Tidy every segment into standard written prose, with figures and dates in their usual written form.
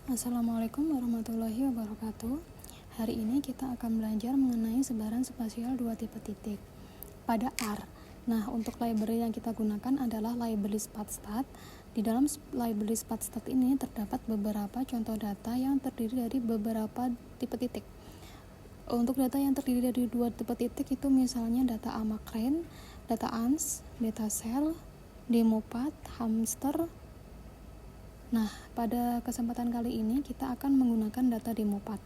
Assalamualaikum warahmatullahi wabarakatuh. Hari ini kita akan belajar mengenai sebaran spasial dua tipe titik pada R. Nah, untuk library yang kita gunakan adalah library SPATSTAT. Di dalam library SPATSTAT ini terdapat beberapa contoh data yang terdiri dari beberapa tipe titik. Untuk data yang terdiri dari dua tipe titik itu misalnya data Amakrane, data ANS, data cell, demopath, hamster. Nah, pada kesempatan kali ini kita akan menggunakan data demopath.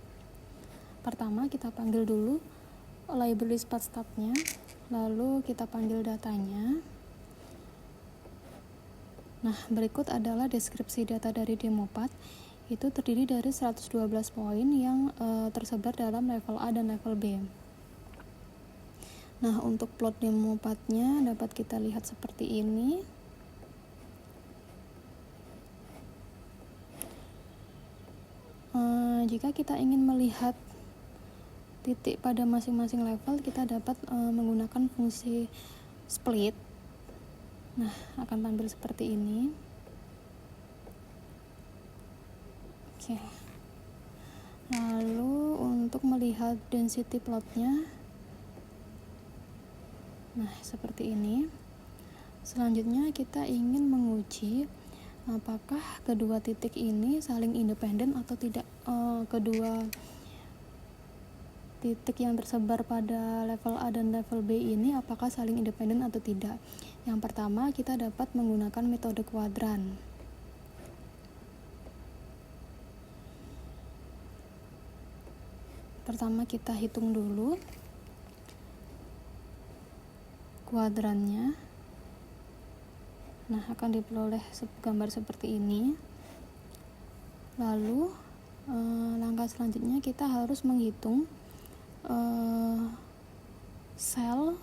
Pertama, kita panggil dulu library SPATSTAT-nya, lalu kita panggil datanya. Nah, berikut adalah deskripsi data dari demopath. Itu terdiri dari 112 poin yang tersebar dalam level A dan level B. Nah, untuk plot demopath-nya dapat kita lihat seperti ini. Jika kita ingin melihat titik pada masing-masing level, kita dapat menggunakan fungsi split. Nah, akan tampil seperti ini. Oke. Lalu untuk melihat density plotnya, nah seperti ini. Selanjutnya kita ingin menguji apakah kedua titik ini saling independen atau tidak. Kedua titik yang tersebar pada level A dan level B ini apakah saling independen atau tidak. Yang pertama, kita dapat menggunakan metode kuadran. Pertama, kita hitung dulu kuadrannya. Nah, akan diperoleh gambar seperti ini. Lalu langkah selanjutnya kita harus menghitung sel.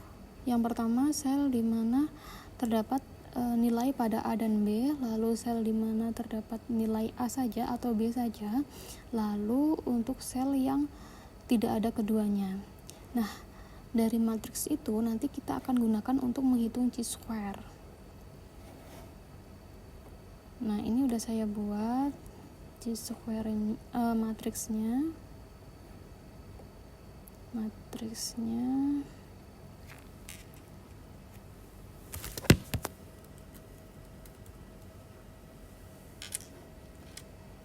Yang pertama, sel di mana terdapat nilai pada A dan B, lalu sel di mana terdapat nilai A saja atau B saja, lalu untuk sel yang tidak ada keduanya. Nah, dari matriks itu nanti kita akan gunakan untuk menghitung chi-square. Nah, ini udah saya buat chi-square matriksnya.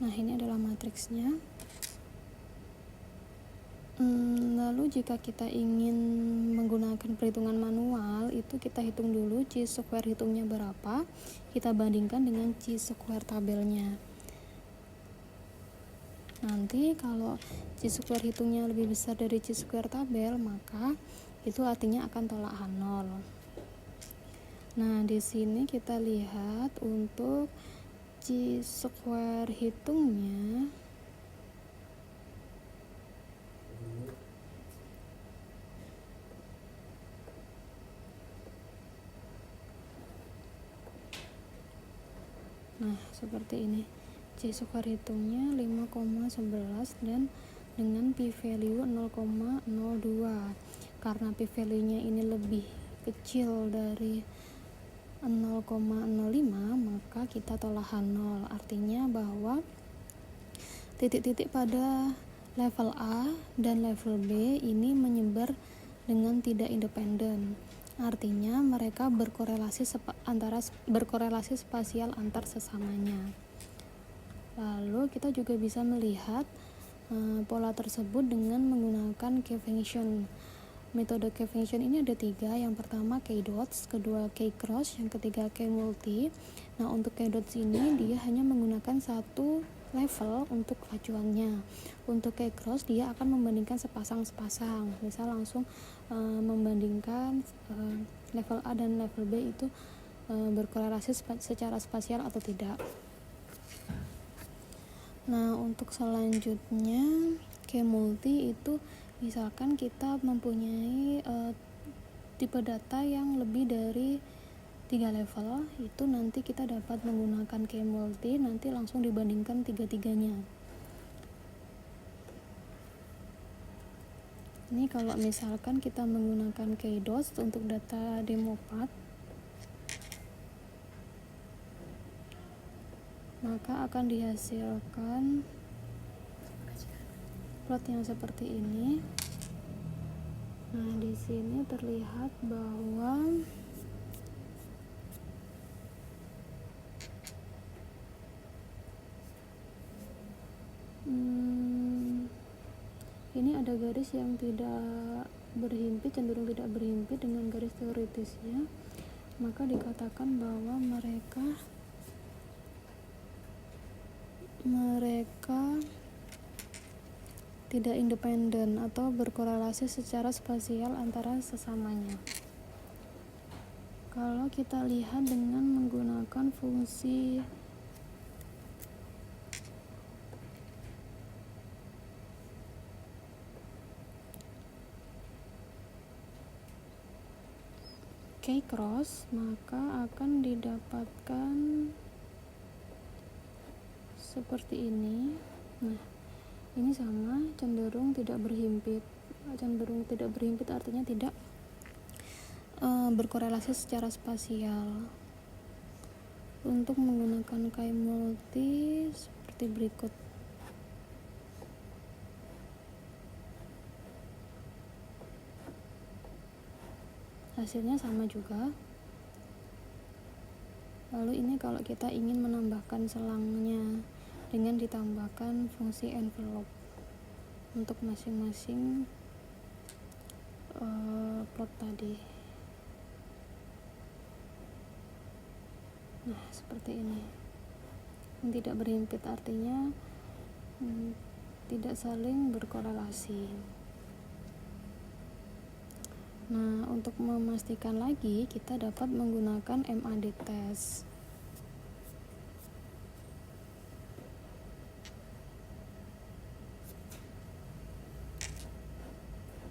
Nah, ini adalah matriksnya. Lalu jika kita ingin menggunakan perhitungan manual, itu kita hitung dulu chi-square hitungnya berapa, kita bandingkan dengan chi-square tabelnya. Nanti kalau chi-square hitungnya lebih besar dari chi-square tabel, maka itu artinya akan tolak H0. Nah, di sini kita lihat untuk chi-square hitungnya. Nah, seperti ini. Chi-square hitungnya 5,11 dan dengan p-value 0,02. Karena p-value-nya ini lebih kecil dari 0,05, maka kita tolak H0. Artinya bahwa titik-titik pada level A dan level B ini menyebar dengan tidak independen. Artinya mereka berkorelasi spasial antar sesamanya. Lalu kita juga bisa melihat pola tersebut dengan menggunakan K-function. Metode K-function ini ada 3. Yang pertama K-dots, kedua K-cross, yang ketiga K-multi. Nah, untuk K-dots ini dia hanya menggunakan satu level untuk acuannya. Untuk K-cross dia akan membandingkan sepasang-sepasang. Misal langsung membandingkan level A dan level B itu berkorelasi secara spasial atau tidak. Nah, untuk selanjutnya K-multi itu misalkan kita mempunyai tipe data yang lebih dari 3 level, itu nanti kita dapat menggunakan K-multi, nanti langsung dibandingkan tiga-tiganya. Ini kalau misalkan kita menggunakan K-dots untuk data demopath, maka akan dihasilkan plot yang seperti ini. Nah, di sini terlihat bahwa ini ada garis yang tidak berhimpit, cenderung tidak berhimpit dengan garis teoritisnya, maka dikatakan bahwa mereka tidak independen atau berkorelasi secara spasial antara sesamanya. Kalau kita lihat dengan menggunakan fungsi K-cross, maka akan didapatkan seperti ini. Nah, ini sama, cenderung tidak berhimpit. Cenderung tidak berhimpit artinya tidak berkorelasi secara spasial. Untuk menggunakan K-multi seperti berikut. Hasilnya sama juga. Lalu ini kalau kita ingin menambahkan selangnya dengan ditambahkan fungsi envelope untuk masing-masing plot tadi. Nah, seperti ini. Tidak berhimpit artinya tidak saling berkorelasi. Nah, untuk memastikan lagi, kita dapat menggunakan MAD test.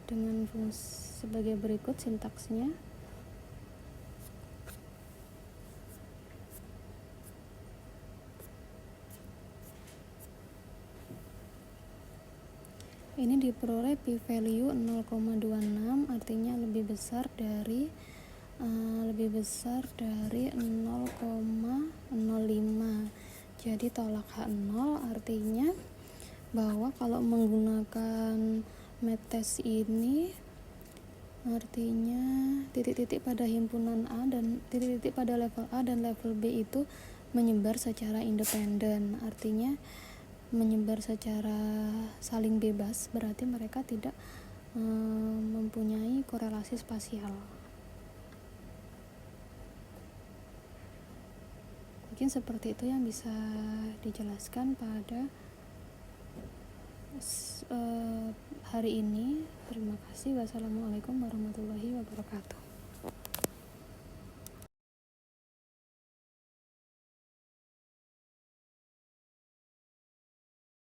Dengan fungsi sebagai berikut sintaksnya. Ini diperoleh p-value 0,26, artinya lebih besar dari 0,05. Jadi tolak H0 artinya bahwa kalau menggunakan MATTEST ini artinya titik-titik pada himpunan A dan titik-titik pada level A dan level B itu menyebar secara independen. Artinya menyebar secara saling bebas, berarti mereka tidak mempunyai korelasi spasial. Mungkin seperti itu yang bisa dijelaskan pada hari ini. Terima kasih. Wassalamualaikum warahmatullahi wabarakatuh.